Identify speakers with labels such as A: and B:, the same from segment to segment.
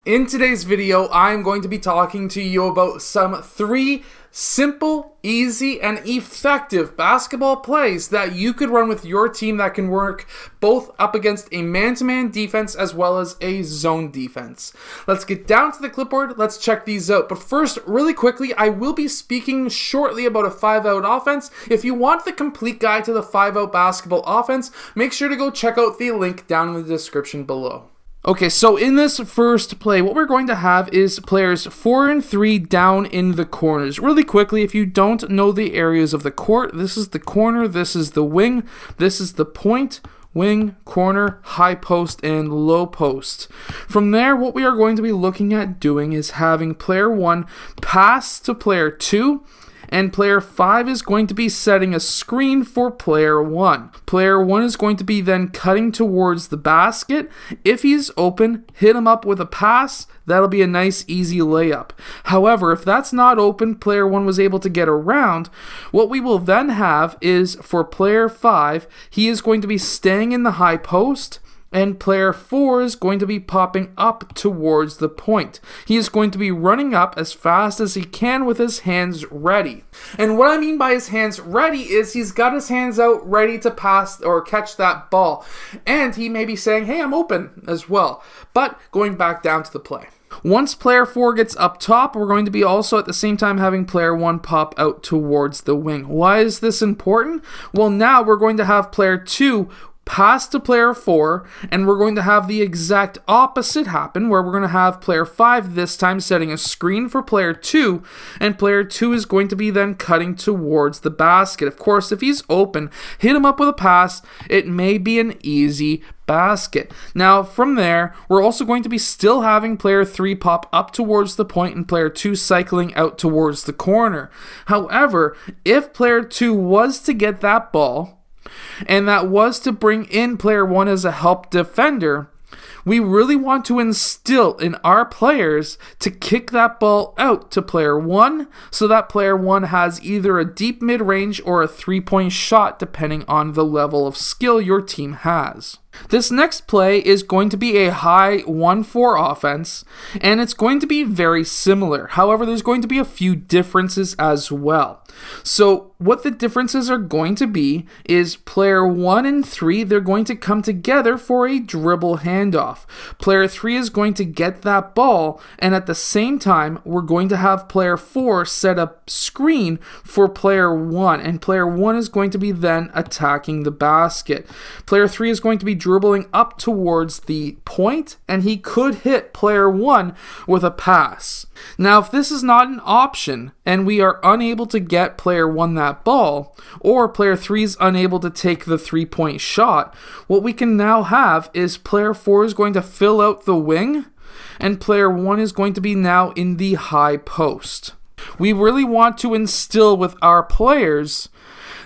A: In today's video, I'm going to be talking to you about some 3 simple, easy, and effective basketball plays that you could run with your team that can work both up against a man-to-man defense as well as a zone defense. Let's get down to the clipboard. Let's check these out. But first, really quickly, I will be speaking shortly about a 5-out offense. If you want the complete guide to the 5-out basketball offense, make sure to go check out the link down in the description below. Okay, so in this first play, what we're going to have is players 4 and 3 down in the corners. Really quickly, if you don't know the areas of the court, this is the corner, this is the wing, this is the point, wing, corner, high post, and low post. From there, what we are going to be looking at doing is having player 1 pass to player 2, and player 5 is going to be setting a screen for player 1. Player 1 is going to be then cutting towards the basket. If he's open, hit him up with a pass. That'll be a nice, easy layup. However, if that's not open, player 1 was able to get around. What we will then have is for player 5, he is going to be staying in the high post, and player 4 is going to be popping up towards the point. He is going to be running up as fast as he can with his hands ready. And what I mean by his hands ready is he's got his hands out ready to pass or catch that ball. And he may be saying, hey, I'm open as well. But going back down to the play. Once player 4 gets up top, we're going to be also at the same time having player 1 pop out towards the wing. Why is this important? Well, now we're going to have player 2 pass to player 4, and we're going to have the exact opposite happen, where we're going to have player 5 this time setting a screen for player 2, and player 2 is going to be then cutting towards the basket. Of course, if he's open, hit him up with a pass. It may be an easy basket. Now, from there, we're also going to be still having player 3 pop up towards the point and player 2 cycling out towards the corner. However, if player 2 was to get that ball, and that was to bring in player 1 as a help defender, we really want to instill in our players to kick that ball out to player 1 so that player 1 has either a deep mid-range or a 3-point shot depending on the level of skill your team has. This next play is going to be a high 1-4 offense, and it's going to be very similar. However, there's going to be a few differences as well. So what the differences are going to be is player 1 and 3, they're going to come together for a dribble handoff. Player 3 is going to get that ball, and at the same time, we're going to have player 4 set a screen for player 1, and player 1 is going to be then attacking the basket. Player 3 is going to be dribbling up towards the point, and he could hit player 1 with a pass. Now, if this is not an option and we are unable to get player 1 that ball, or player 3 is unable to take the 3-point shot, what we can now have is player 4 is going to fill out the wing, and player 1 is going to be now in the high post. We really want to instill with our players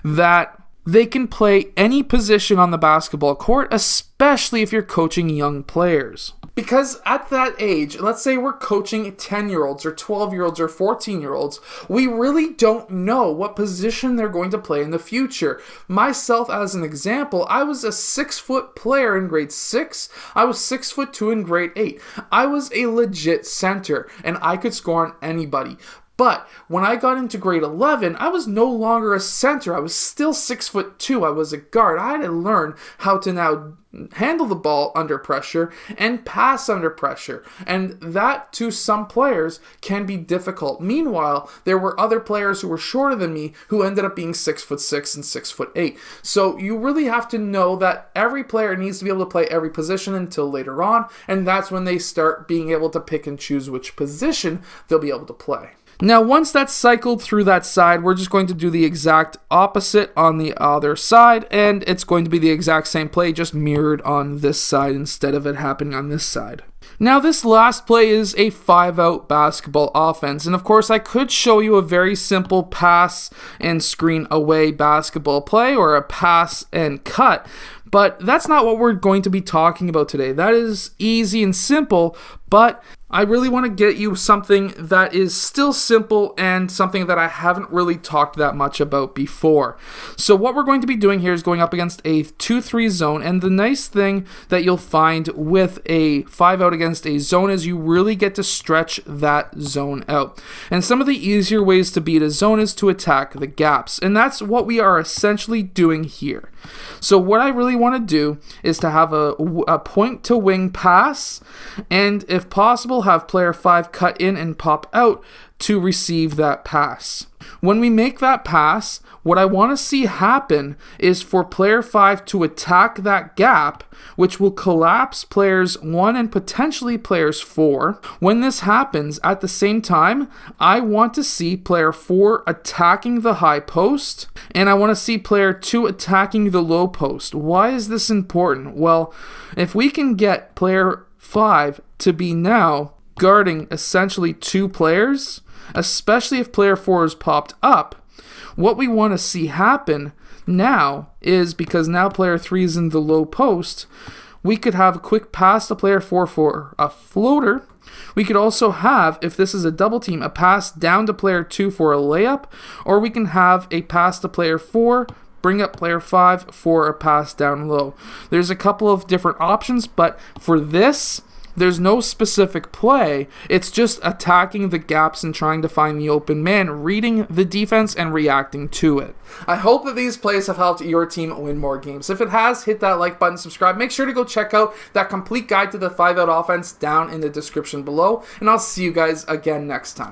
A: that they can play any position on the basketball court, especially if you're coaching young players. Because at that age, let's say we're coaching 10-year-olds or 12-year-olds or 14-year-olds, we really don't know what position they're going to play in the future. Myself, as an example, I was a 6-foot player in grade 6. I was 6'2" in grade 8. I was a legit center, and I could score on anybody. But when I got into grade 11, I was no longer a center. I was still 6'2". I was a guard. I had to learn how to now handle the ball under pressure and pass under pressure. And that, to some players, can be difficult. Meanwhile, there were other players who were shorter than me who ended up being 6'6" and 6'8". So you really have to know that every player needs to be able to play every position until later on. And that's when they start being able to pick and choose which position they'll be able to play. Now, once that's cycled through that side, we're just going to do the exact opposite on the other side, and it's going to be the exact same play, just mirrored on this side instead of it happening on this side. Now, this last play is a 5-out basketball offense, and of course, I could show you a very simple pass and screen away basketball play, or a pass and cut, but that's not what we're going to be talking about today. That is easy and simple, but I really want to get you something that is still simple and something that I haven't really talked that much about before. So what we're going to be doing here is going up against a 2-3 zone, and the nice thing that you'll find with a 5-out against a zone is you really get to stretch that zone out. And some of the easier ways to beat a zone is to attack the gaps, and that's what we are essentially doing here. So what I really want to do is to have a point to wing pass, and if possible have player 5 cut in and pop out to receive that pass. When we make that pass, what I want to see happen is for player 5 to attack that gap, which will collapse players 1 and potentially players 4. When this happens, at the same time, I want to see player 4 attacking the high post, and I want to see player 2 attacking the low post. Why is this important? Well, if we can get player 5 to be now guarding essentially 2 players, especially if player 4 is popped up, what we want to see happen now is, because now player 3 is in the low post, we could have a quick pass to player 4 for a floater. We could also have, if this is a double team, a pass down to player 2 for a layup, or we can have a pass to player 4, bring up player 5 for a pass down low. There's a couple of different options, but for this, there's no specific play. It's just attacking the gaps and trying to find the open man, reading the defense and reacting to it. I hope that these plays have helped your team win more games. If it has, hit that like button, subscribe. Make sure to go check out that complete guide to the 5-out offense down in the description below, and I'll see you guys again next time.